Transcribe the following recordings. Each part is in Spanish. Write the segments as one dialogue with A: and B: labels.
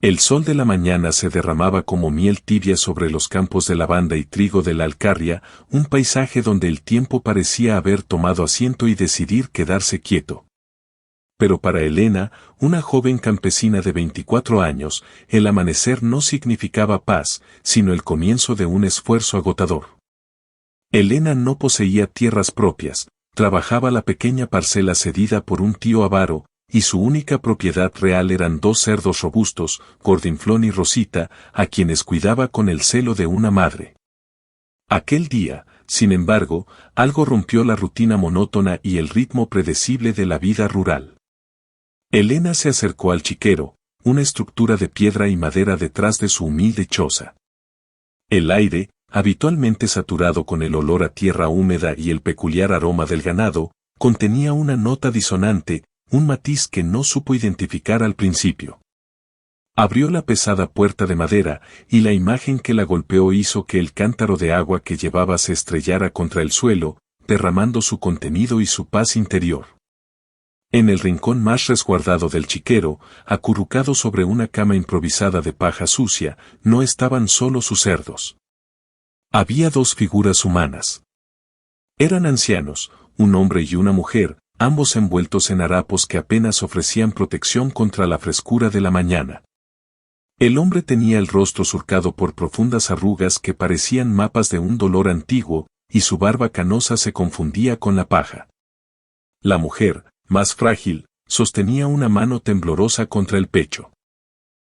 A: El sol de la mañana se derramaba como miel tibia sobre los campos de lavanda y trigo de la Alcarria, un paisaje donde el tiempo parecía haber tomado asiento y decidir quedarse quieto. Pero para Elena, una joven campesina de 24 años, el amanecer no significaba paz, sino el comienzo de un esfuerzo agotador. Elena no poseía tierras propias, trabajaba la pequeña parcela cedida por un tío avaro, y su única propiedad real eran 2 cerdos robustos, Gordinflón y Rosita, a quienes cuidaba con el celo de una madre. Aquel día, sin embargo, algo rompió la rutina monótona y el ritmo predecible de la vida rural. Elena se acercó al chiquero, una estructura de piedra y madera detrás de su humilde choza. El aire, habitualmente saturado con el olor a tierra húmeda y el peculiar aroma del ganado, contenía una nota disonante, un matiz que no supo identificar al principio. Abrió la pesada puerta de madera, y la imagen que la golpeó hizo que el cántaro de agua que llevaba se estrellara contra el suelo, derramando su contenido y su paz interior. En el rincón más resguardado del chiquero, acurrucado sobre una cama improvisada de paja sucia, no estaban solo sus cerdos. Había 2 figuras humanas. Eran ancianos, un hombre y una mujer, ambos envueltos en harapos que apenas ofrecían protección contra la frescura de la mañana. El hombre tenía el rostro surcado por profundas arrugas que parecían mapas de un dolor antiguo, y su barba canosa se confundía con la paja. La mujer, más frágil, sostenía una mano temblorosa contra el pecho.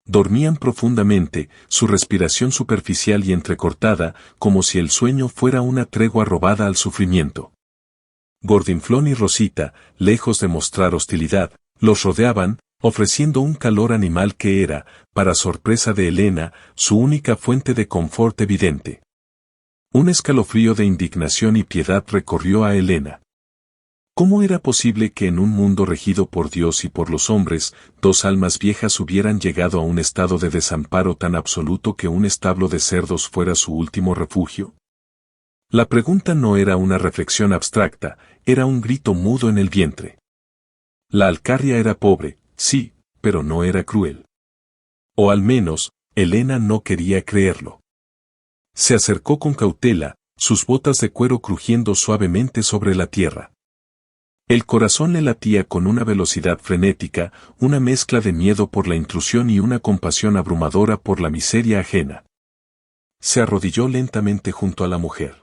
A: Dormían profundamente, su respiración superficial y entrecortada, como si el sueño fuera una tregua robada al sufrimiento. Gordinflón y Rosita, lejos de mostrar hostilidad, los rodeaban, ofreciendo un calor animal que era, para sorpresa de Elena, su única fuente de confort evidente. Un escalofrío de indignación y piedad recorrió a Elena. ¿Cómo era posible que en un mundo regido por Dios y por los hombres, 2 almas viejas hubieran llegado a un estado de desamparo tan absoluto que un establo de cerdos fuera su último refugio? La pregunta no era una reflexión abstracta, era un grito mudo en el vientre. La Alcarria era pobre, sí, pero no era cruel. O al menos, Elena no quería creerlo. Se acercó con cautela, sus botas de cuero crujiendo suavemente sobre la tierra. El corazón le latía con una velocidad frenética, una mezcla de miedo por la intrusión y una compasión abrumadora por la miseria ajena. Se arrodilló lentamente junto a la mujer.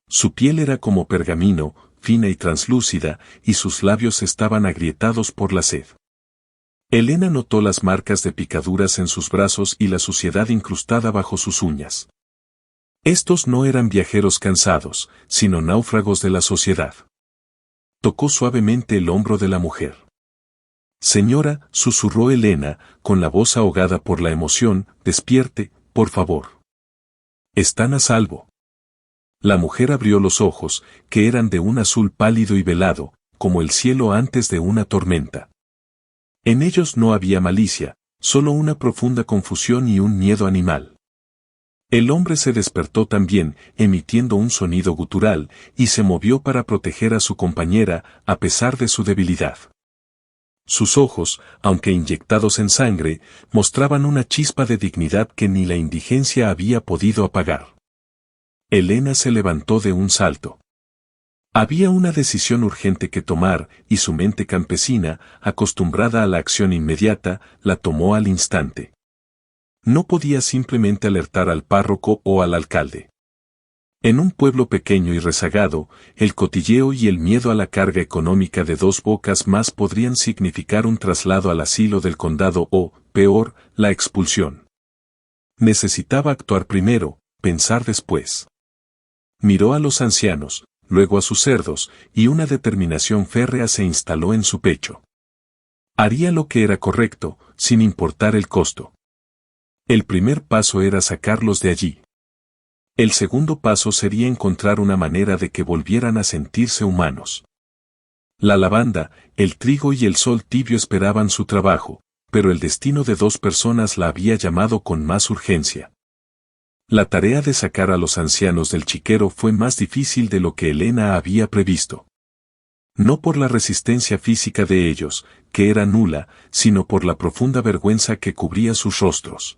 A: Su piel era como pergamino, fina y translúcida, y sus labios estaban agrietados por la sed. Elena notó las marcas de picaduras en sus brazos y la suciedad incrustada bajo sus uñas. Estos no eran viajeros cansados, sino náufragos de la sociedad. Tocó suavemente el hombro de la mujer. «Señora», susurró Elena, con la voz ahogada por la emoción, «despierte, por favor. Están a salvo». La mujer abrió los ojos, que eran de un azul pálido y velado, como el cielo antes de una tormenta. En ellos no había malicia, solo una profunda confusión y un miedo animal. El hombre se despertó también, emitiendo un sonido gutural, y se movió para proteger a su compañera, a pesar de su debilidad. Sus ojos, aunque inyectados en sangre, mostraban una chispa de dignidad que ni la indigencia había podido apagar. Elena se levantó de un salto. Había una decisión urgente que tomar, y su mente campesina, acostumbrada a la acción inmediata, la tomó al instante. No podía simplemente alertar al párroco o al alcalde. En un pueblo pequeño y rezagado, el cotilleo y el miedo a la carga económica de 2 bocas más podrían significar un traslado al asilo del condado o, peor, la expulsión. Necesitaba actuar primero, pensar después. Miró a los ancianos, luego a sus cerdos, y una determinación férrea se instaló en su pecho. Haría lo que era correcto, sin importar el costo. El primer paso era sacarlos de allí. El segundo paso sería encontrar una manera de que volvieran a sentirse humanos. La lavanda, el trigo y el sol tibio esperaban su trabajo, pero el destino de 2 personas la había llamado con más urgencia. La tarea de sacar a los ancianos del chiquero fue más difícil de lo que Elena había previsto. No por la resistencia física de ellos, que era nula, sino por la profunda vergüenza que cubría sus rostros.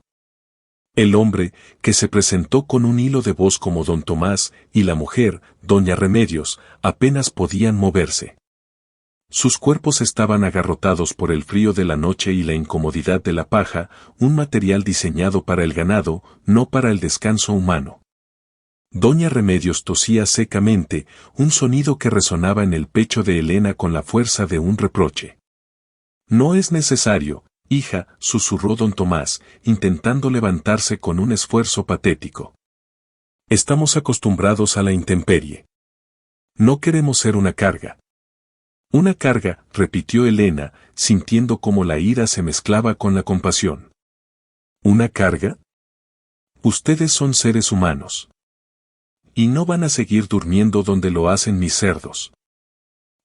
A: El hombre, que se presentó con un hilo de voz como don Tomás, y la mujer, doña Remedios, apenas podían moverse. Sus cuerpos estaban agarrotados por el frío de la noche y la incomodidad de la paja, un material diseñado para el ganado, no para el descanso humano. Doña Remedios tosía secamente, un sonido que resonaba en el pecho de Elena con la fuerza de un reproche. «No es necesario, hija», susurró don Tomás, intentando levantarse con un esfuerzo patético. «Estamos acostumbrados a la intemperie. No queremos ser una carga». «Una carga», repitió Elena, sintiendo cómo la ira se mezclaba con la compasión. «¿Una carga? Ustedes son seres humanos. Y no van a seguir durmiendo donde lo hacen mis cerdos».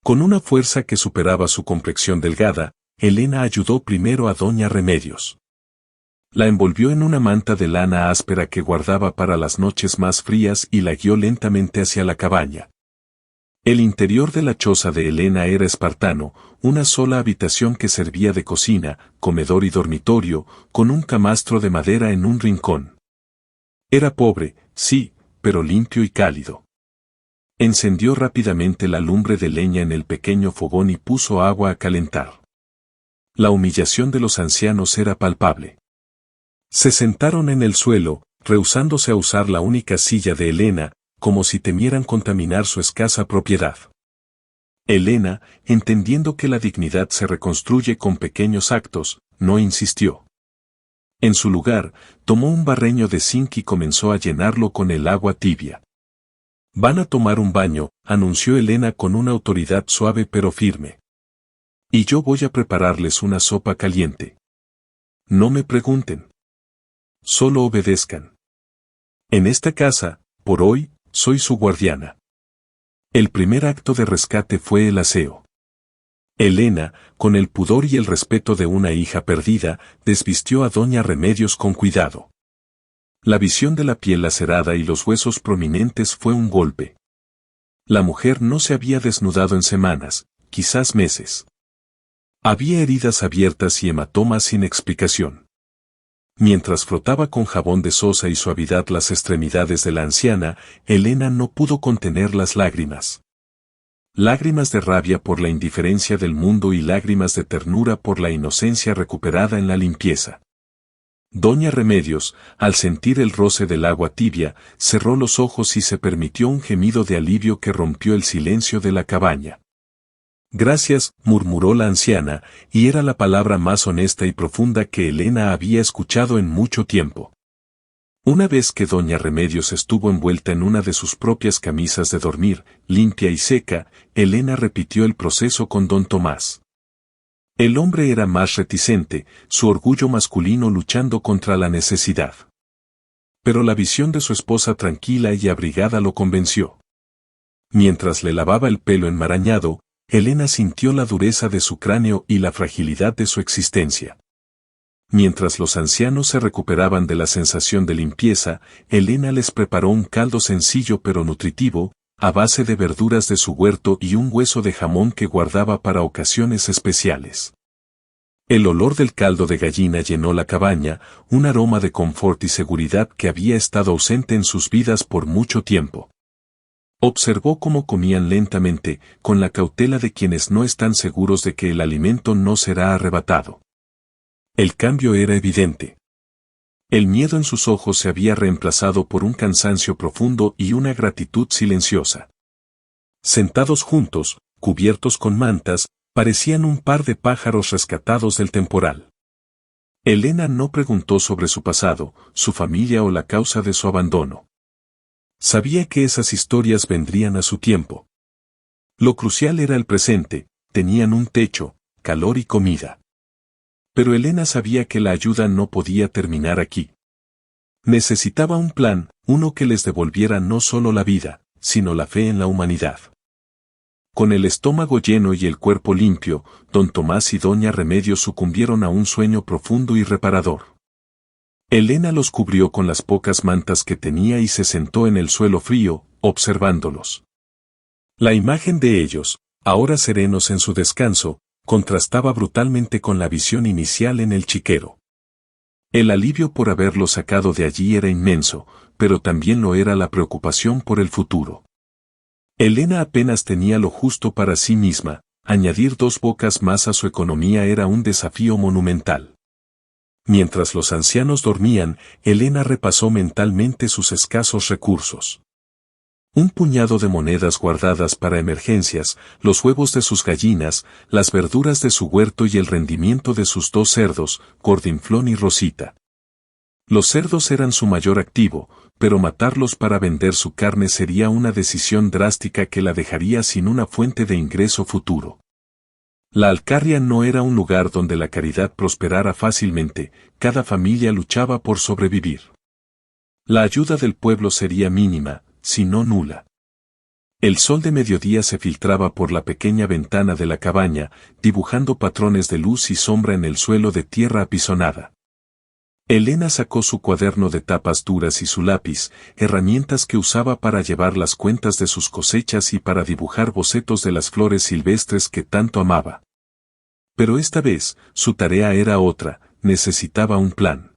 A: Con una fuerza que superaba su complexión delgada, Elena ayudó primero a doña Remedios. La envolvió en una manta de lana áspera que guardaba para las noches más frías y la guió lentamente hacia la cabaña. El interior de la choza de Elena era espartano, una sola habitación que servía de cocina, comedor y dormitorio, con un camastro de madera en un rincón. Era pobre, sí, pero limpio y cálido. Encendió rápidamente la lumbre de leña en el pequeño fogón y puso agua a calentar. La humillación de los ancianos era palpable. Se sentaron en el suelo, rehusándose a usar la única silla de Elena, como si temieran contaminar su escasa propiedad. Elena, entendiendo que la dignidad se reconstruye con pequeños actos, no insistió. En su lugar, tomó un barreño de zinc y comenzó a llenarlo con el agua tibia. «Van a tomar un baño», anunció Elena con una autoridad suave pero firme. «Y yo voy a prepararles una sopa caliente. No me pregunten. Solo obedezcan. En esta casa, por hoy, soy su guardiana». El primer acto de rescate fue el aseo. Elena, con el pudor y el respeto de una hija perdida, desvistió a doña Remedios con cuidado. La visión de la piel lacerada y los huesos prominentes fue un golpe. La mujer no se había desnudado en semanas, quizás meses. Había heridas abiertas y hematomas sin explicación. Mientras frotaba con jabón de sosa y suavidad las extremidades de la anciana, Elena no pudo contener las lágrimas. Lágrimas de rabia por la indiferencia del mundo y lágrimas de ternura por la inocencia recuperada en la limpieza. Doña Remedios, al sentir el roce del agua tibia, cerró los ojos y se permitió un gemido de alivio que rompió el silencio de la cabaña. «Gracias», murmuró la anciana, y era la palabra más honesta y profunda que Elena había escuchado en mucho tiempo. Una vez que doña Remedios estuvo envuelta en una de sus propias camisas de dormir, limpia y seca, Elena repitió el proceso con don Tomás. El hombre era más reticente, su orgullo masculino luchando contra la necesidad. Pero la visión de su esposa tranquila y abrigada lo convenció. Mientras le lavaba el pelo enmarañado, Elena sintió la dureza de su cráneo y la fragilidad de su existencia. Mientras los ancianos se recuperaban de la sensación de limpieza, Elena les preparó un caldo sencillo pero nutritivo, a base de verduras de su huerto y un hueso de jamón que guardaba para ocasiones especiales. El olor del caldo de gallina llenó la cabaña, un aroma de confort y seguridad que había estado ausente en sus vidas por mucho tiempo. Observó cómo comían lentamente, con la cautela de quienes no están seguros de que el alimento no será arrebatado. El cambio era evidente. El miedo en sus ojos se había reemplazado por un cansancio profundo y una gratitud silenciosa. Sentados juntos, cubiertos con mantas, parecían un par de pájaros rescatados del temporal. Elena no preguntó sobre su pasado, su familia o la causa de su abandono. Sabía que esas historias vendrían a su tiempo. Lo crucial era el presente, tenían un techo, calor y comida. Pero Elena sabía que la ayuda no podía terminar aquí. Necesitaba un plan, uno que les devolviera no solo la vida, sino la fe en la humanidad. Con el estómago lleno y el cuerpo limpio, don Tomás y doña Remedios sucumbieron a un sueño profundo y reparador. Elena los cubrió con las pocas mantas que tenía y se sentó en el suelo frío, observándolos. La imagen de ellos, ahora serenos en su descanso, contrastaba brutalmente con la visión inicial en el chiquero. El alivio por haberlo sacado de allí era inmenso, pero también lo era la preocupación por el futuro. Elena apenas tenía lo justo para sí misma, añadir 2 bocas más a su economía era un desafío monumental. Mientras los ancianos dormían, Elena repasó mentalmente sus escasos recursos. Un puñado de monedas guardadas para emergencias, los huevos de sus gallinas, las verduras de su huerto y el rendimiento de sus 2 cerdos, Gordinflón y Rosita. Los cerdos eran su mayor activo, pero matarlos para vender su carne sería una decisión drástica que la dejaría sin una fuente de ingreso futuro. La Alcarria no era un lugar donde la caridad prosperara fácilmente, cada familia luchaba por sobrevivir. La ayuda del pueblo sería mínima, si no nula. El sol de mediodía se filtraba por la pequeña ventana de la cabaña, dibujando patrones de luz y sombra en el suelo de tierra apisonada. Elena sacó su cuaderno de tapas duras y su lápiz, herramientas que usaba para llevar las cuentas de sus cosechas y para dibujar bocetos de las flores silvestres que tanto amaba. Pero esta vez, su tarea era otra, necesitaba un plan.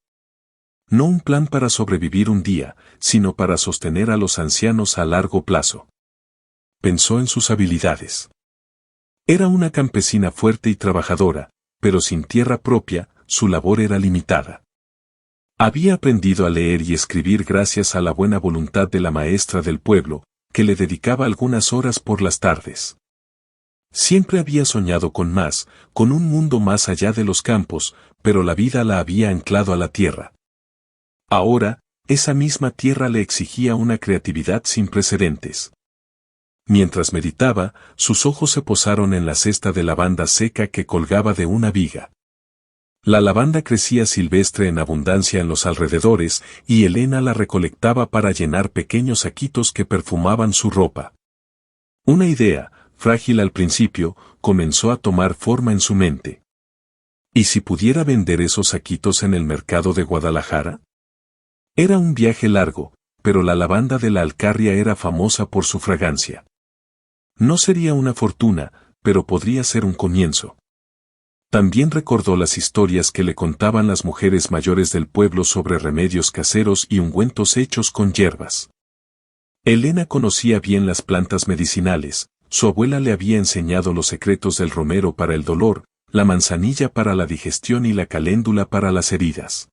A: No un plan para sobrevivir un día, sino para sostener a los ancianos a largo plazo. Pensó en sus habilidades. Era una campesina fuerte y trabajadora, pero sin tierra propia, su labor era limitada. Había aprendido a leer y escribir gracias a la buena voluntad de la maestra del pueblo, que le dedicaba algunas horas por las tardes. Siempre había soñado con más, con un mundo más allá de los campos, pero la vida la había anclado a la tierra. Ahora, esa misma tierra le exigía una creatividad sin precedentes. Mientras meditaba, sus ojos se posaron en la cesta de lavanda seca que colgaba de una viga. La lavanda crecía silvestre en abundancia en los alrededores, y Elena la recolectaba para llenar pequeños saquitos que perfumaban su ropa. Una idea, frágil al principio, comenzó a tomar forma en su mente. ¿Y si pudiera vender esos saquitos en el mercado de Guadalajara? Era un viaje largo, pero la lavanda de la Alcarria era famosa por su fragancia. No sería una fortuna, pero podría ser un comienzo. También recordó las historias que le contaban las mujeres mayores del pueblo sobre remedios caseros y ungüentos hechos con hierbas. Elena conocía bien las plantas medicinales, su abuela le había enseñado los secretos del romero para el dolor, la manzanilla para la digestión y la caléndula para las heridas.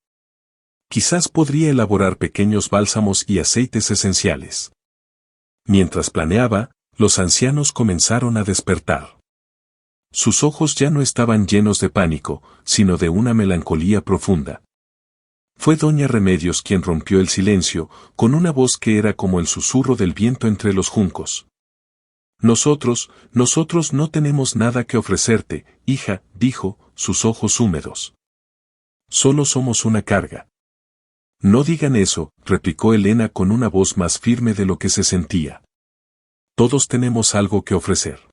A: Quizás podría elaborar pequeños bálsamos y aceites esenciales. Mientras planeaba, los ancianos comenzaron a despertar. Sus ojos ya no estaban llenos de pánico, sino de una melancolía profunda. Fue doña Remedios quien rompió el silencio, con una voz que era como el susurro del viento entre los juncos. Nosotros no tenemos nada que ofrecerte, hija, dijo, sus ojos húmedos. Solo somos una carga. No digan eso, replicó Elena con una voz más firme de lo que se sentía. Todos tenemos algo que ofrecer.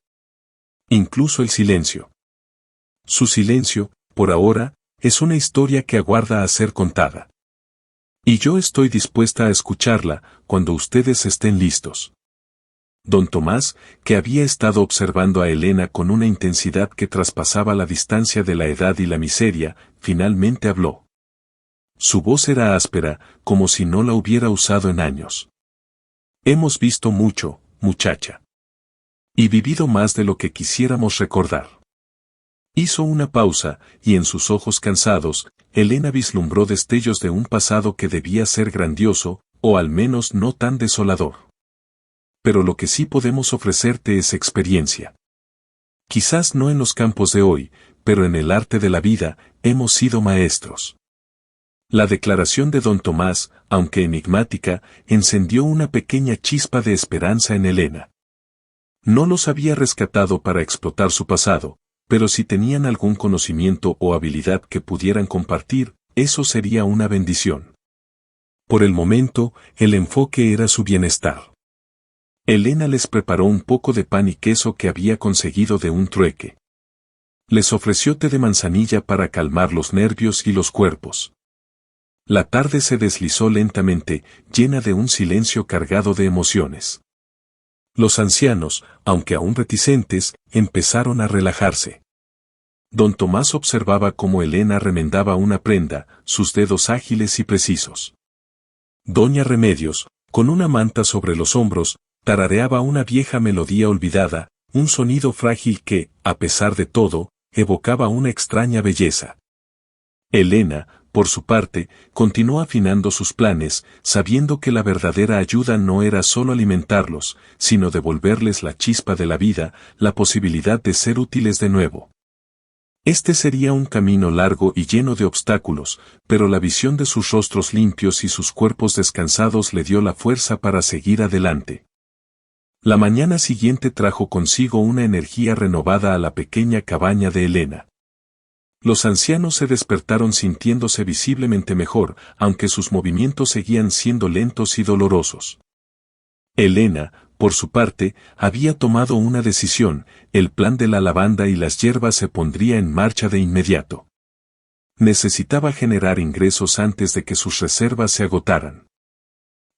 A: Incluso el silencio. Su silencio, por ahora, es una historia que aguarda a ser contada. Y yo estoy dispuesta a escucharla, cuando ustedes estén listos. Don Tomás, que había estado observando a Elena con una intensidad que traspasaba la distancia de la edad y la miseria, finalmente habló. Su voz era áspera, como si no la hubiera usado en años. Hemos visto mucho, muchacha. Y vivido más de lo que quisiéramos recordar. Hizo una pausa, y en sus ojos cansados, Elena vislumbró destellos de un pasado que debía ser grandioso, o al menos no tan desolador. Pero lo que sí podemos ofrecerte es experiencia. Quizás no en los campos de hoy, pero en el arte de la vida, hemos sido maestros. La declaración de don Tomás, aunque enigmática, encendió una pequeña chispa de esperanza en Elena. No los había rescatado para explotar su pasado, pero si tenían algún conocimiento o habilidad que pudieran compartir, eso sería una bendición. Por el momento, el enfoque era su bienestar. Elena les preparó un poco de pan y queso que había conseguido de un trueque. Les ofreció té de manzanilla para calmar los nervios y los cuerpos. La tarde se deslizó lentamente, llena de un silencio cargado de emociones. Los ancianos, aunque aún reticentes, empezaron a relajarse. Don Tomás observaba cómo Elena remendaba una prenda, sus dedos ágiles y precisos. Doña Remedios, con una manta sobre los hombros, tarareaba una vieja melodía olvidada, un sonido frágil que, a pesar de todo, evocaba una extraña belleza. Elena, por su parte, continuó afinando sus planes, sabiendo que la verdadera ayuda no era solo alimentarlos, sino devolverles la chispa de la vida, la posibilidad de ser útiles de nuevo. Este sería un camino largo y lleno de obstáculos, pero la visión de sus rostros limpios y sus cuerpos descansados le dio la fuerza para seguir adelante. La mañana siguiente trajo consigo una energía renovada a la pequeña cabaña de Elena. Los ancianos se despertaron sintiéndose visiblemente mejor, aunque sus movimientos seguían siendo lentos y dolorosos. Elena, por su parte, había tomado una decisión: el plan de la lavanda y las hierbas se pondría en marcha de inmediato. Necesitaba generar ingresos antes de que sus reservas se agotaran.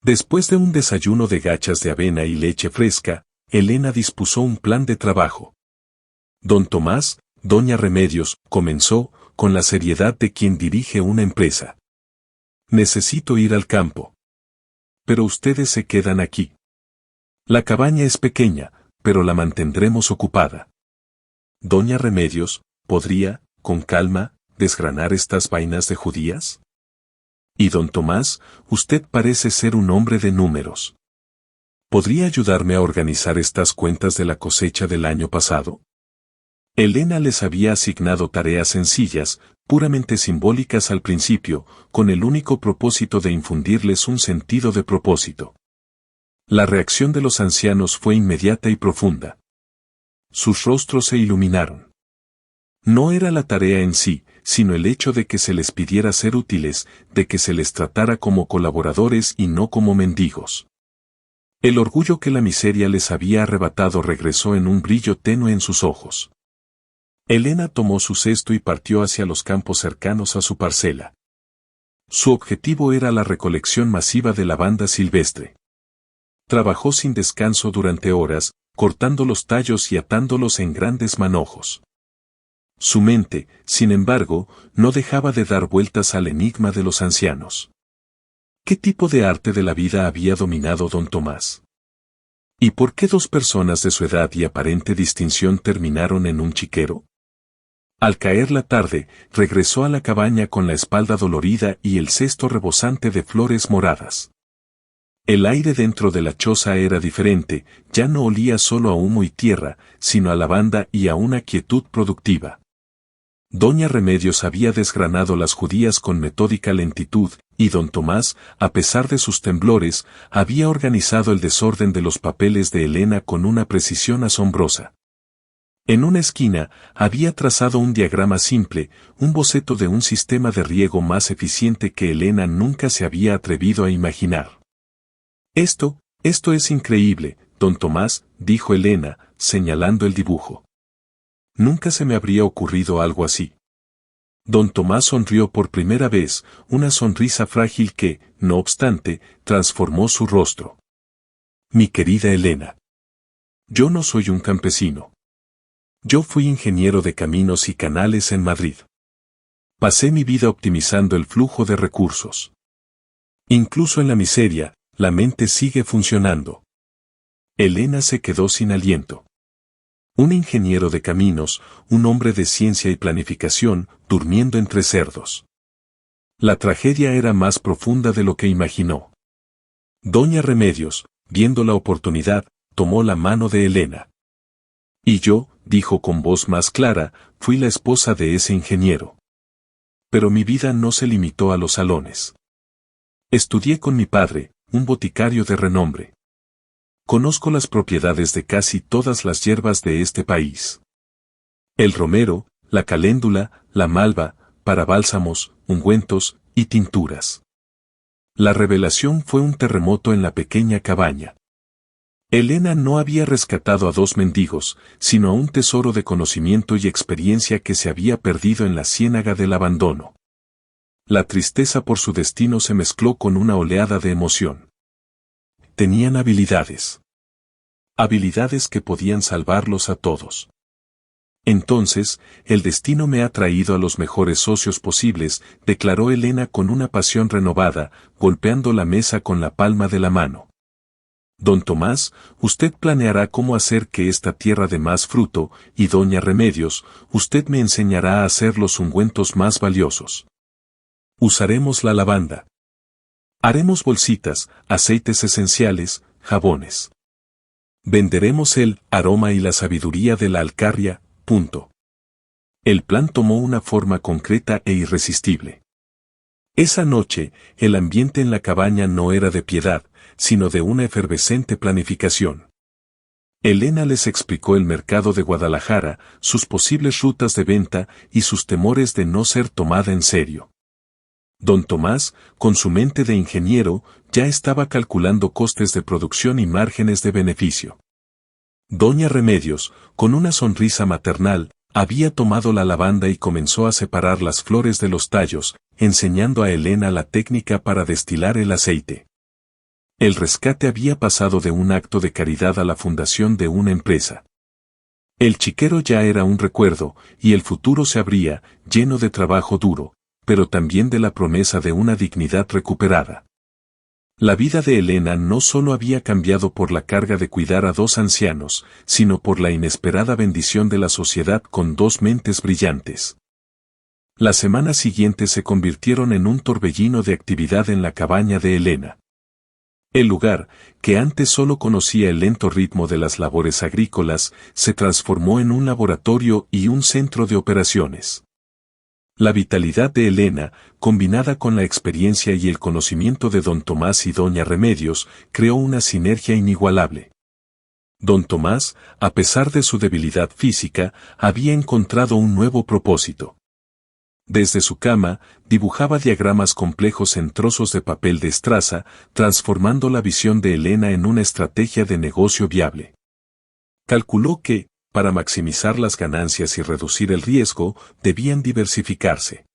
A: Después de un desayuno de gachas de avena y leche fresca, Elena dispuso un plan de trabajo. Don Tomás, Doña Remedios, comenzó, con la seriedad de quien dirige una empresa. Necesito ir al campo. Pero ustedes se quedan aquí. La cabaña es pequeña, pero la mantendremos ocupada. Doña Remedios, ¿podría, con calma, desgranar estas vainas de judías? Y don Tomás, usted parece ser un hombre de números. ¿Podría ayudarme a organizar estas cuentas de la cosecha del año pasado? Elena les había asignado tareas sencillas, puramente simbólicas al principio, con el único propósito de infundirles un sentido de propósito. La reacción de los ancianos fue inmediata y profunda. Sus rostros se iluminaron. No era la tarea en sí, sino el hecho de que se les pidiera ser útiles, de que se les tratara como colaboradores y no como mendigos. El orgullo que la miseria les había arrebatado regresó en un brillo tenue en sus ojos. Elena tomó su cesto y partió hacia los campos cercanos a su parcela. Su objetivo era la recolección masiva de lavanda silvestre. Trabajó sin descanso durante horas, cortando los tallos y atándolos en grandes manojos. Su mente, sin embargo, no dejaba de dar vueltas al enigma de los ancianos. ¿Qué tipo de arte de la vida había dominado don Tomás? ¿Y por qué dos personas de su edad y aparente distinción terminaron en un chiquero? Al caer la tarde, regresó a la cabaña con la espalda dolorida y el cesto rebosante de flores moradas. El aire dentro de la choza era diferente, ya no olía solo a humo y tierra, sino a lavanda y a una quietud productiva. Doña Remedios había desgranado las judías con metódica lentitud, y don Tomás, a pesar de sus temblores, había organizado el desorden de los papeles de Elena con una precisión asombrosa. En una esquina, había trazado un diagrama simple, un boceto de un sistema de riego más eficiente que Elena nunca se había atrevido a imaginar. Esto es increíble, don Tomás, dijo Elena, señalando el dibujo. Nunca se me habría ocurrido algo así. Don Tomás sonrió por primera vez, una sonrisa frágil que, no obstante, transformó su rostro. Mi querida Elena. Yo no soy un campesino. Yo fui ingeniero de caminos y canales en Madrid. Pasé mi vida optimizando el flujo de recursos. Incluso en la miseria, la mente sigue funcionando. Elena se quedó sin aliento. Un ingeniero de caminos, un hombre de ciencia y planificación, durmiendo entre cerdos. La tragedia era más profunda de lo que imaginó. Doña Remedios, viendo la oportunidad, tomó la mano de Elena. Y yo, dijo con voz más clara, fui la esposa de ese ingeniero. Pero mi vida no se limitó a los salones. Estudié con mi padre, un boticario de renombre. Conozco las propiedades de casi todas las hierbas de este país. El romero, la caléndula, la malva, para bálsamos, ungüentos y tinturas. La revelación fue un terremoto en la pequeña cabaña. Elena no había rescatado a dos mendigos, sino a un tesoro de conocimiento y experiencia que se había perdido en la ciénaga del abandono. La tristeza por su destino se mezcló con una oleada de emoción. Tenían habilidades. habilidades que podían salvarlos a todos. Entonces, el destino me ha traído a los mejores socios posibles, declaró Elena con una pasión renovada, golpeando la mesa con la palma de la mano. Don Tomás, usted planeará cómo hacer que esta tierra dé más fruto, y doña Remedios, usted me enseñará a hacer los ungüentos más valiosos. Usaremos la lavanda. Haremos bolsitas, aceites esenciales, jabones. Venderemos el aroma y la sabiduría de la Alcarria. Punto. El plan tomó una forma concreta e irresistible. Esa noche, el ambiente en la cabaña no era de piedad, sino de una efervescente planificación. Elena les explicó el mercado de Guadalajara, sus posibles rutas de venta y sus temores de no ser tomada en serio. Don Tomás, con su mente de ingeniero, ya estaba calculando costes de producción y márgenes de beneficio. Doña Remedios, con una sonrisa maternal, había tomado la lavanda y comenzó a separar las flores de los tallos, enseñando a Elena la técnica para destilar el aceite. El rescate había pasado de un acto de caridad a la fundación de una empresa. El chiquero ya era un recuerdo, y el futuro se abría, lleno de trabajo duro, pero también de la promesa de una dignidad recuperada. La vida de Elena no solo había cambiado por la carga de cuidar a dos ancianos, sino por la inesperada bendición de la sociedad con dos mentes brillantes. Las semanas siguientes se convirtieron en un torbellino de actividad en la cabaña de Elena. El lugar, que antes solo conocía el lento ritmo de las labores agrícolas, se transformó en un laboratorio y un centro de operaciones. La vitalidad de Elena, combinada con la experiencia y el conocimiento de don Tomás y doña Remedios, creó una sinergia inigualable. Don Tomás, a pesar de su debilidad física, había encontrado un nuevo propósito. Desde su cama, dibujaba diagramas complejos en trozos de papel de estraza, transformando la visión de Elena en una estrategia de negocio viable. Calculó que, para maximizar las ganancias y reducir el riesgo, debían diversificarse.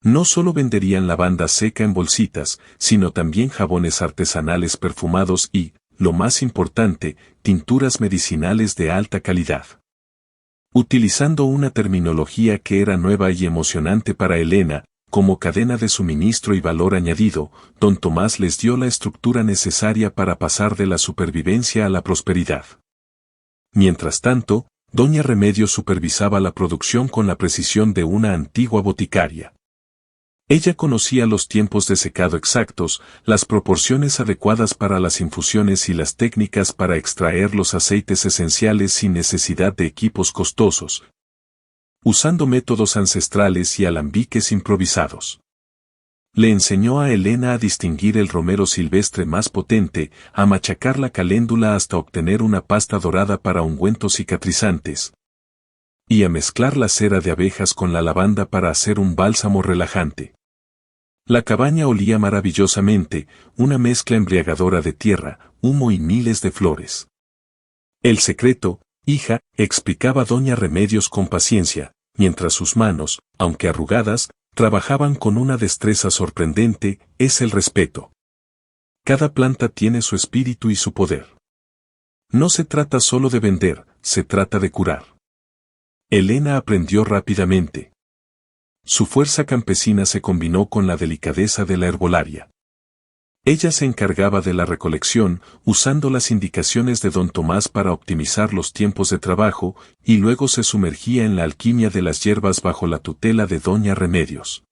A: No solo venderían lavanda seca en bolsitas, sino también jabones artesanales perfumados y, lo más importante, tinturas medicinales de alta calidad. Utilizando una terminología que era nueva y emocionante para Elena, como cadena de suministro y valor añadido, don Tomás les dio la estructura necesaria para pasar de la supervivencia a la prosperidad. Mientras tanto, doña Remedios supervisaba la producción con la precisión de una antigua boticaria. Ella conocía los tiempos de secado exactos, las proporciones adecuadas para las infusiones y las técnicas para extraer los aceites esenciales sin necesidad de equipos costosos, usando métodos ancestrales y alambiques improvisados. Le enseñó a Elena a distinguir el romero silvestre más potente, a machacar la caléndula hasta obtener una pasta dorada para ungüentos cicatrizantes, y a mezclar la cera de abejas con la lavanda para hacer un bálsamo relajante. La cabaña olía maravillosamente, una mezcla embriagadora de tierra, humo y miles de flores. El secreto, hija, explicaba doña Remedios con paciencia, mientras sus manos, aunque arrugadas, trabajaban con una destreza sorprendente, es el respeto. Cada planta tiene su espíritu y su poder. No se trata solo de vender, se trata de curar. Elena aprendió rápidamente. Su fuerza campesina se combinó con la delicadeza de la herbolaria. Ella se encargaba de la recolección, usando las indicaciones de don Tomás para optimizar los tiempos de trabajo, y luego se sumergía en la alquimia de las hierbas bajo la tutela de doña Remedios.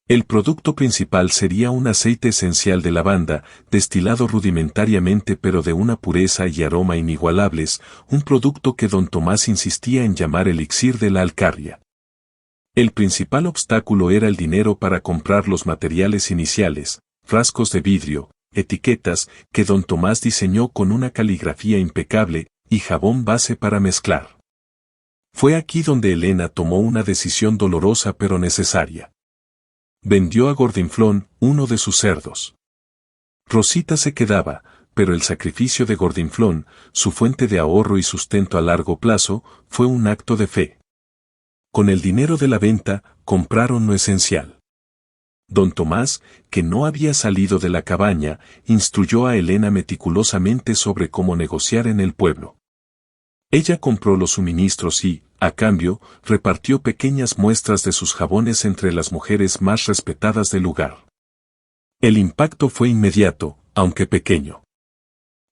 A: El producto principal sería un aceite esencial de lavanda, destilado rudimentariamente pero de una pureza y aroma inigualables, un producto que don Tomás insistía en llamar elixir de la Alcarria. El principal obstáculo era el dinero para comprar los materiales iniciales, frascos de vidrio, etiquetas, que don Tomás diseñó con una caligrafía impecable, y jabón base para mezclar. Fue aquí donde Elena tomó una decisión dolorosa pero necesaria. Vendió a Gordinflón uno de sus cerdos. Rosita se quedaba, pero el sacrificio de Gordinflón, su fuente de ahorro y sustento a largo plazo, fue un acto de fe. Con el dinero de la venta, compraron lo esencial. Don Tomás, que no había salido de la cabaña, instruyó a Elena meticulosamente sobre cómo negociar en el pueblo. Ella compró los suministros y, a cambio, repartió pequeñas muestras de sus jabones entre las mujeres más respetadas del lugar. El impacto fue inmediato, aunque pequeño.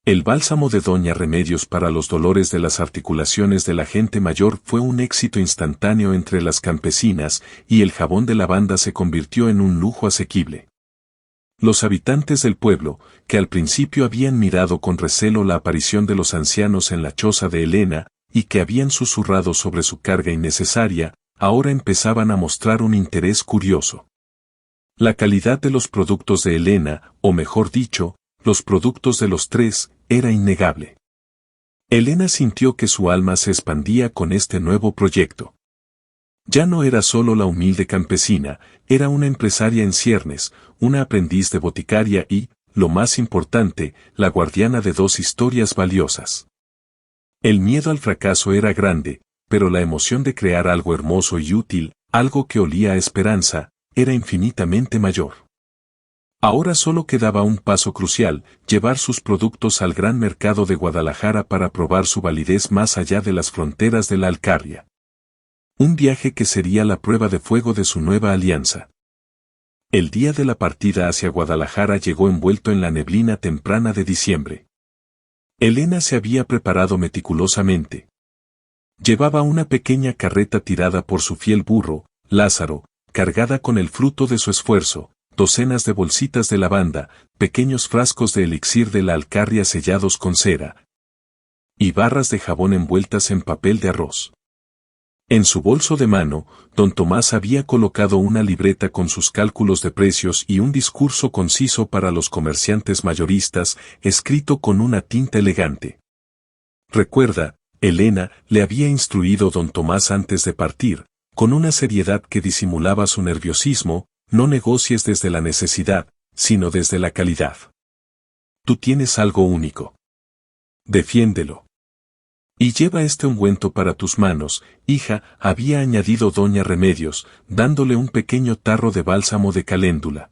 A: El bálsamo de Doña Remedios para los dolores de las articulaciones de la gente mayor fue un éxito instantáneo entre las campesinas, y el jabón de lavanda se convirtió en un lujo asequible. Los habitantes del pueblo, que al principio habían mirado con recelo la aparición de los ancianos en la choza de Elena, y que habían susurrado sobre su carga innecesaria, ahora empezaban a mostrar un interés curioso. La calidad de los productos de Elena, o mejor dicho, los productos de los tres, era innegable. Elena sintió que su alma se expandía con este nuevo proyecto. Ya no era solo la humilde campesina, era una empresaria en ciernes, una aprendiz de boticaria y, lo más importante, la guardiana de dos historias valiosas. El miedo al fracaso era grande, pero la emoción de crear algo hermoso y útil, algo que olía a esperanza, era infinitamente mayor. Ahora solo quedaba un paso crucial, llevar sus productos al gran mercado de Guadalajara para probar su validez más allá de las fronteras de la Alcarria. Un viaje que sería la prueba de fuego de su nueva alianza. El día de la partida hacia Guadalajara llegó envuelto en la neblina temprana de diciembre. Elena se había preparado meticulosamente. Llevaba una pequeña carreta tirada por su fiel burro, Lázaro, cargada con el fruto de su esfuerzo, docenas de bolsitas de lavanda, pequeños frascos de elixir de la Alcarria sellados con cera, y barras de jabón envueltas en papel de arroz. En su bolso de mano, don Tomás había colocado una libreta con sus cálculos de precios y un discurso conciso para los comerciantes mayoristas, escrito con una tinta elegante. Recuerda, Elena, le había instruido don Tomás antes de partir, con una seriedad que disimulaba su nerviosismo: no negocies desde la necesidad, sino desde la calidad. Tú tienes algo único. Defiéndelo. Y lleva este ungüento para tus manos, hija, había añadido doña Remedios, dándole un pequeño tarro de bálsamo de caléndula.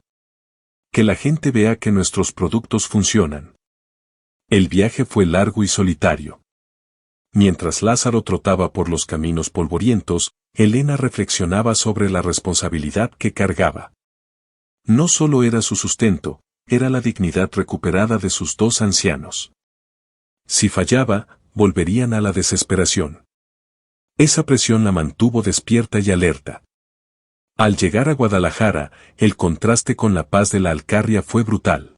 A: Que la gente vea que nuestros productos funcionan. El viaje fue largo y solitario. Mientras Lázaro trotaba por los caminos polvorientos, Elena reflexionaba sobre la responsabilidad que cargaba. No solo era su sustento, era la dignidad recuperada de sus dos ancianos. Si fallaba, volverían a la desesperación. Esa presión la mantuvo despierta y alerta. Al llegar a Guadalajara, el contraste con la paz de la Alcarria fue brutal.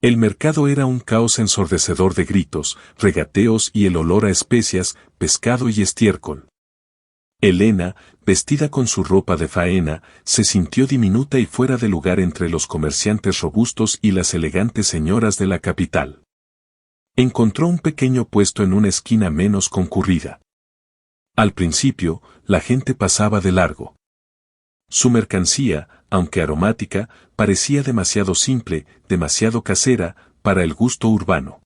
A: El mercado era un caos ensordecedor de gritos, regateos y el olor a especias, pescado y estiércol. Elena, vestida con su ropa de faena, se sintió diminuta y fuera de lugar entre los comerciantes robustos y las elegantes señoras de la capital. Encontró un pequeño puesto en una esquina menos concurrida. Al principio, la gente pasaba de largo. Su mercancía, aunque aromática, parecía demasiado simple, demasiado casera, para el gusto urbano.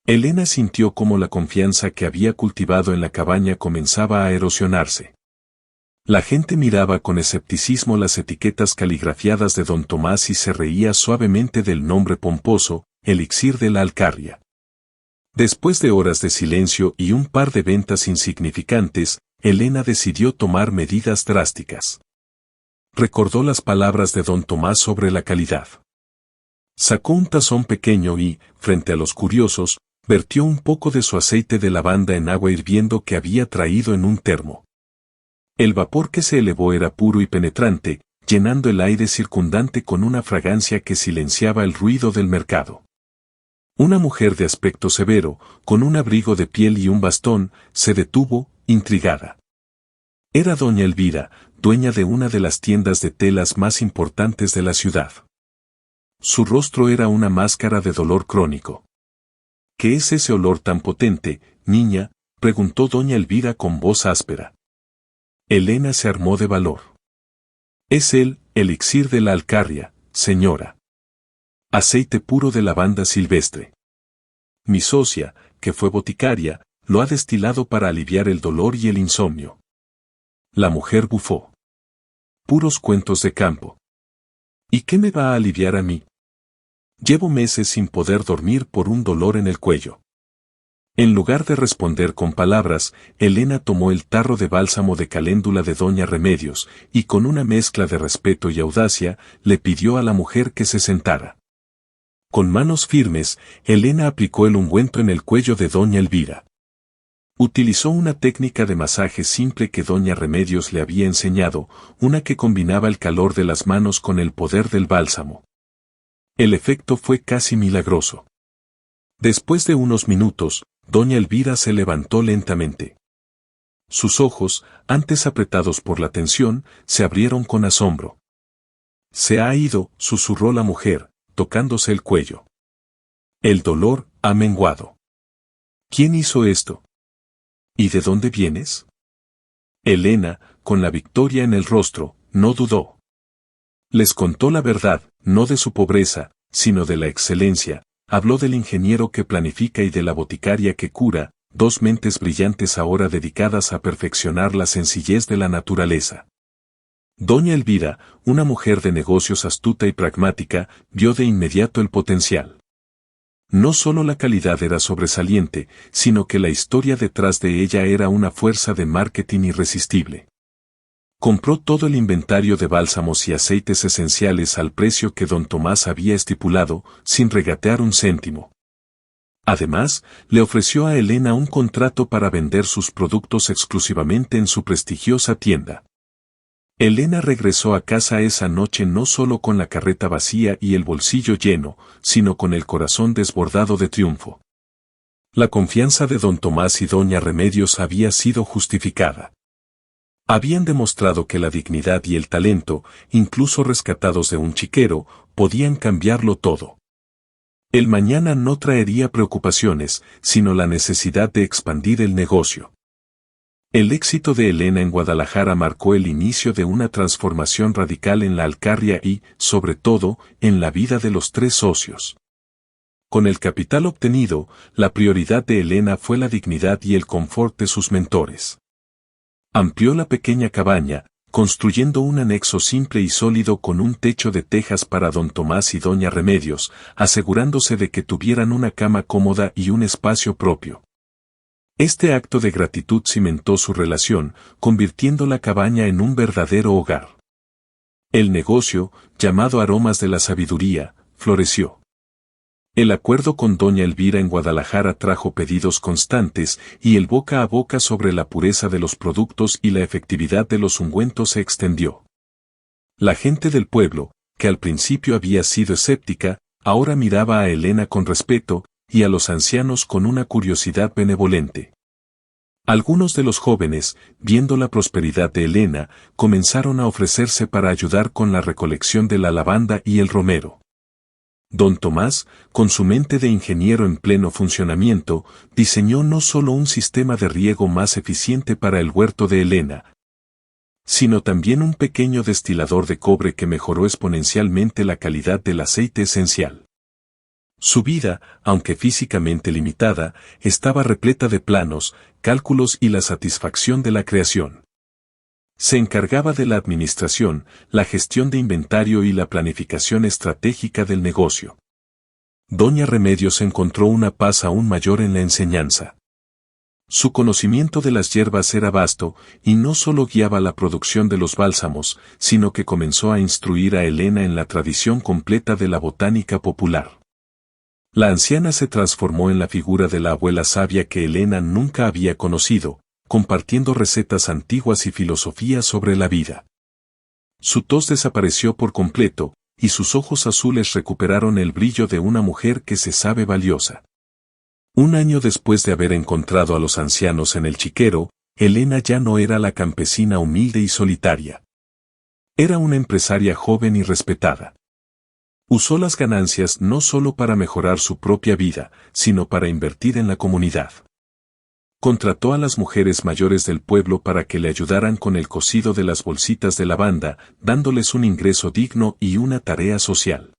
A: Elena sintió cómo la confianza que había cultivado en la cabaña comenzaba a erosionarse. La gente miraba con escepticismo las etiquetas caligrafiadas de don Tomás y se reía suavemente del nombre pomposo, elixir de la Alcarria. Después de horas de silencio y un par de ventas insignificantes, Elena decidió tomar medidas drásticas. Recordó las palabras de don Tomás sobre la calidad. Sacó un tazón pequeño y, frente a los curiosos, vertió un poco de su aceite de lavanda en agua hirviendo que había traído en un termo. El vapor que se elevó era puro y penetrante, llenando el aire circundante con una fragancia que silenciaba el ruido del mercado. Una mujer de aspecto severo, con un abrigo de piel y un bastón, se detuvo, intrigada. Era doña Elvira, dueña de una de las tiendas de telas más importantes de la ciudad. Su rostro era una máscara de dolor crónico. ¿Qué es ese olor tan potente, niña?, preguntó doña Elvira con voz áspera. Elena se armó de valor. Es el elixir de la Alcarria, señora. Aceite puro de lavanda silvestre. Mi socia, que fue boticaria, lo ha destilado para aliviar el dolor y el insomnio. La mujer bufó. Puros cuentos de campo. ¿Y qué me va a aliviar a mí? Llevo meses sin poder dormir por un dolor en el cuello. En lugar de responder con palabras, Elena tomó el tarro de bálsamo de caléndula de Doña Remedios, y con una mezcla de respeto y audacia, le pidió a la mujer que se sentara. Con manos firmes, Elena aplicó el ungüento en el cuello de Doña Elvira. Utilizó una técnica de masaje simple que Doña Remedios le había enseñado, una que combinaba el calor de las manos con el poder del bálsamo. El efecto fue casi milagroso. Después de unos minutos, Doña Elvira se levantó lentamente. Sus ojos, antes apretados por la tensión, se abrieron con asombro. Se ha ido, susurró la mujer, tocándose el cuello. El dolor ha menguado. ¿Quién hizo esto? ¿Y de dónde vienes? Elena, con la victoria en el rostro, no dudó. Les contó la verdad, no de su pobreza, sino de la excelencia. Habló del ingeniero que planifica y de la boticaria que cura, dos mentes brillantes ahora dedicadas a perfeccionar la sencillez de la naturaleza. Doña Elvira, una mujer de negocios astuta y pragmática, vio de inmediato el potencial. No solo la calidad era sobresaliente, sino que la historia detrás de ella era una fuerza de marketing irresistible. Compró todo el inventario de bálsamos y aceites esenciales al precio que don Tomás había estipulado, sin regatear un céntimo. Además, le ofreció a Elena un contrato para vender sus productos exclusivamente en su prestigiosa tienda. Elena regresó a casa esa noche no solo con la carreta vacía y el bolsillo lleno, sino con el corazón desbordado de triunfo. La confianza de don Tomás y doña Remedios había sido justificada. Habían demostrado que la dignidad y el talento, incluso rescatados de un chiquero, podían cambiarlo todo. El mañana no traería preocupaciones, sino la necesidad de expandir el negocio. El éxito de Elena en Guadalajara marcó el inicio de una transformación radical en la Alcarria y, sobre todo, en la vida de los tres socios. Con el capital obtenido, la prioridad de Elena fue la dignidad y el confort de sus mentores. Amplió la pequeña cabaña, construyendo un anexo simple y sólido con un techo de tejas para don Tomás y doña Remedios, asegurándose de que tuvieran una cama cómoda y un espacio propio. Este acto de gratitud cimentó su relación, convirtiendo la cabaña en un verdadero hogar. El negocio, llamado Aromas de la Sabiduría, floreció. El acuerdo con doña Elvira en Guadalajara trajo pedidos constantes y el boca a boca sobre la pureza de los productos y la efectividad de los ungüentos se extendió. La gente del pueblo, que al principio había sido escéptica, ahora miraba a Elena con respeto, y a los ancianos con una curiosidad benevolente. Algunos de los jóvenes, viendo la prosperidad de Elena, comenzaron a ofrecerse para ayudar con la recolección de la lavanda y el romero. Don Tomás, con su mente de ingeniero en pleno funcionamiento, diseñó no solo un sistema de riego más eficiente para el huerto de Elena, sino también un pequeño destilador de cobre que mejoró exponencialmente la calidad del aceite esencial. Su vida, aunque físicamente limitada, estaba repleta de planos, cálculos y la satisfacción de la creación. Se encargaba de la administración, la gestión de inventario y la planificación estratégica del negocio. Doña Remedios encontró una paz aún mayor en la enseñanza. Su conocimiento de las hierbas era vasto, y no solo guiaba la producción de los bálsamos, sino que comenzó a instruir a Elena en la tradición completa de la botánica popular. La anciana se transformó en la figura de la abuela sabia que Elena nunca había conocido, compartiendo recetas antiguas y filosofías sobre la vida. Su tos desapareció por completo, y sus ojos azules recuperaron el brillo de una mujer que se sabe valiosa. Un año después de haber encontrado a los ancianos en el chiquero, Elena ya no era la campesina humilde y solitaria. Era una empresaria joven y respetada. Usó las ganancias no solo para mejorar su propia vida, sino para invertir en la comunidad. Contrató a las mujeres mayores del pueblo para que le ayudaran con el cosido de las bolsitas de lavanda, dándoles un ingreso digno y una tarea social.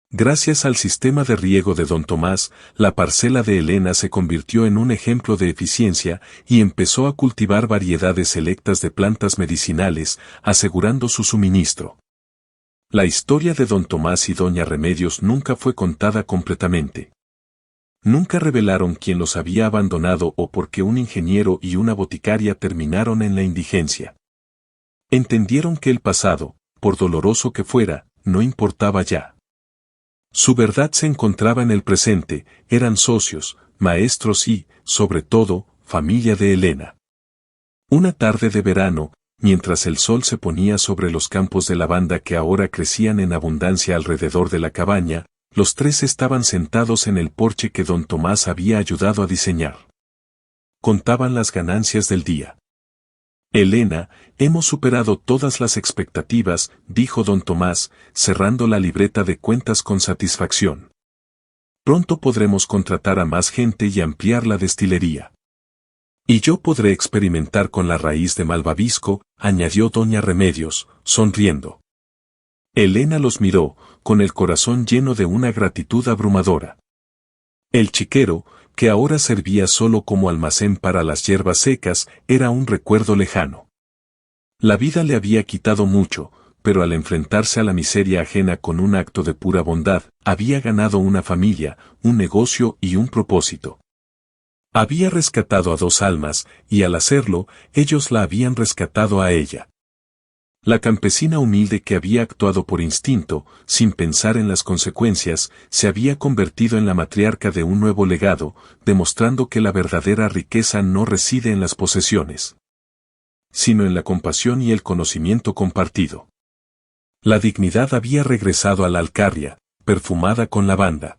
A: Gracias al sistema de riego de don Tomás, la parcela de Elena se convirtió en un ejemplo de eficiencia y empezó a cultivar variedades selectas de plantas medicinales, asegurando su suministro. La historia de don Tomás y doña Remedios nunca fue contada completamente. Nunca revelaron quién los había abandonado o por qué un ingeniero y una boticaria terminaron en la indigencia. Entendieron que el pasado, por doloroso que fuera, no importaba ya. Su verdad se encontraba en el presente, eran socios, maestros y, sobre todo, familia de Elena. Una tarde de verano, mientras el sol se ponía sobre los campos de lavanda que ahora crecían en abundancia alrededor de la cabaña, los tres estaban sentados en el porche que don Tomás había ayudado a diseñar. Contaban las ganancias del día. Elena, hemos superado todas las expectativas, dijo don Tomás, cerrando la libreta de cuentas con satisfacción. Pronto podremos contratar a más gente y ampliar la destilería. Y yo podré experimentar con la raíz de malvavisco, añadió doña Remedios, sonriendo. Elena los miró, con el corazón lleno de una gratitud abrumadora. El chiquero, que ahora servía solo como almacén para las hierbas secas, era un recuerdo lejano. La vida le había quitado mucho, pero al enfrentarse a la miseria ajena con un acto de pura bondad, había ganado una familia, un negocio y un propósito. Había rescatado a dos almas, y al hacerlo, ellos la habían rescatado a ella. La campesina humilde que había actuado por instinto, sin pensar en las consecuencias, se había convertido en la matriarca de un nuevo legado, demostrando que la verdadera riqueza no reside en las posesiones, sino en la compasión y el conocimiento compartido. La dignidad había regresado a la Alcarria, perfumada con lavanda.